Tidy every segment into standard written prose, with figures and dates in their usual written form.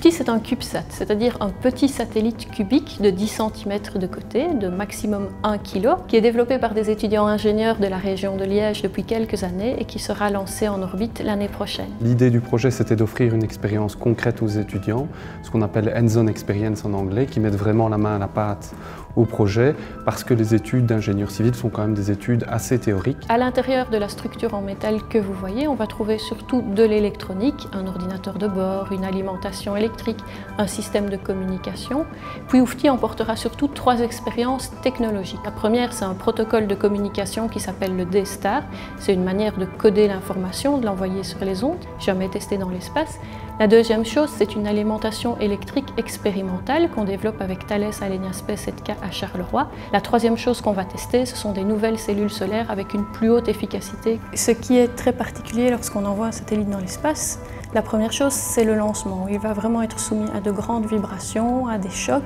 Oufti, c'est un CubeSat, c'est-à-dire un petit satellite cubique de 10 cm de côté, de maximum 1 kg, qui est développé par des étudiants ingénieurs de la région de Liège depuis quelques années et qui sera lancé en orbite l'année prochaine. L'idée du projet, c'était d'offrir une expérience concrète aux étudiants, ce qu'on appelle hands-on experience en anglais, qui mettent vraiment la main à la pâte au projet, parce que les études d'ingénieur civil sont quand même des études assez théoriques. À l'intérieur de la structure en métal que vous voyez, on va trouver surtout de l'électronique, un ordinateur de bord, une alimentation électrique, un système de communication. Puis Oufti emportera surtout 3 expériences technologiques. La première, c'est un protocole de communication qui s'appelle le D-Star. C'est une manière de coder l'information, de l'envoyer sur les ondes, jamais testée dans l'espace. La deuxième chose, c'est une alimentation électrique expérimentale qu'on développe avec Thales Alenia Space 7K à Charleroi. La troisième chose qu'on va tester, ce sont des nouvelles cellules solaires avec une plus haute efficacité. Ce qui est très particulier lorsqu'on envoie un satellite dans l'espace, la première chose, c'est le lancement. Il va vraiment être soumis à de grandes vibrations, à des chocs.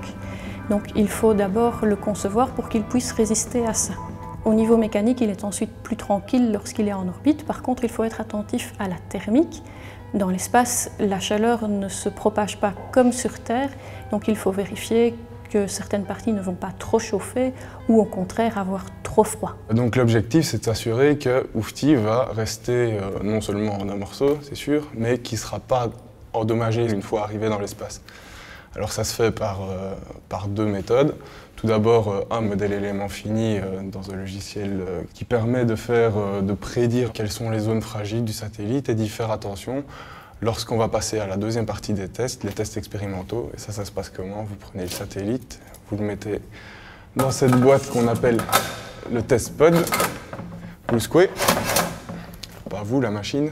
Donc il faut d'abord le concevoir pour qu'il puisse résister à ça. Au niveau mécanique, il est ensuite plus tranquille lorsqu'il est en orbite. Par contre, il faut être attentif à la thermique. Dans l'espace, la chaleur ne se propage pas comme sur Terre, donc il faut vérifier que certaines parties ne vont pas trop chauffer ou au contraire avoir trop froid. Donc l'objectif, c'est de s'assurer que Oufti va rester non seulement en un morceau, c'est sûr, mais qui ne sera pas endommagé une fois arrivé dans l'espace. Alors ça se fait par 2 méthodes. Tout d'abord, un modèle élément fini dans un logiciel qui permet de prédire quelles sont les zones fragiles du satellite et d'y faire attention lorsqu'on va passer à la deuxième partie des tests, les tests expérimentaux. Et ça se passe comment? Vous prenez le satellite, vous le mettez dans cette boîte qu'on appelle le test pod, vous le secouez, pas vous, la machine.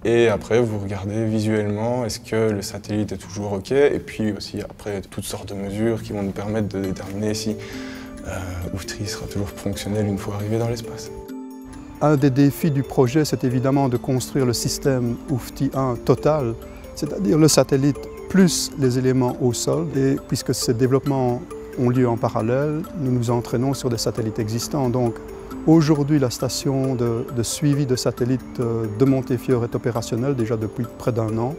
Et après, vous regardez visuellement, est-ce que le satellite est toujours OK? Et puis aussi, après, toutes sortes de mesures qui vont nous permettre de déterminer si Oufti sera toujours fonctionnel une fois arrivé dans l'espace. Un des défis du projet, c'est évidemment de construire le système Oufti 1 total, c'est-à-dire le satellite plus les éléments au sol. Et puisque ces développements ont lieu en parallèle, nous nous entraînons sur des satellites existants. Donc, aujourd'hui, la station de suivi de satellites de Montefiore est opérationnelle déjà depuis près d'1 an.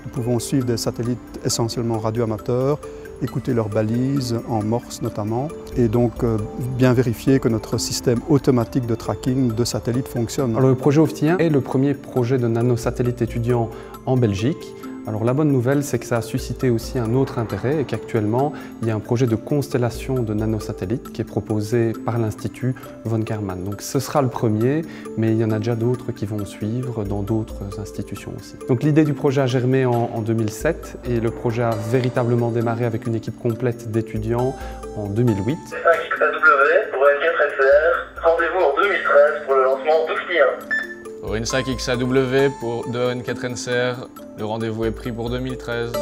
Nous pouvons suivre des satellites essentiellement radioamateurs, écouter leurs balises, en morse notamment, et donc bien vérifier que notre système automatique de tracking de satellites fonctionne. Alors, le projet Oufti 1 est le premier projet de nanosatellite étudiant en Belgique. Alors la bonne nouvelle, c'est que ça a suscité aussi un autre intérêt et qu'actuellement, il y a un projet de constellation de nanosatellites qui est proposé par l'Institut von Karman. Donc ce sera le premier, mais il y en a déjà d'autres qui vont suivre dans d'autres institutions aussi. Donc l'idée du projet a germé en 2007 et le projet a véritablement démarré avec une équipe complète d'étudiants en 2008. 5XAW pour N4NCR, rendez-vous en 2013 pour le lancement d'Oufti 1. Pour une 5XAW de N4NCR, le rendez-vous est pris pour 2013.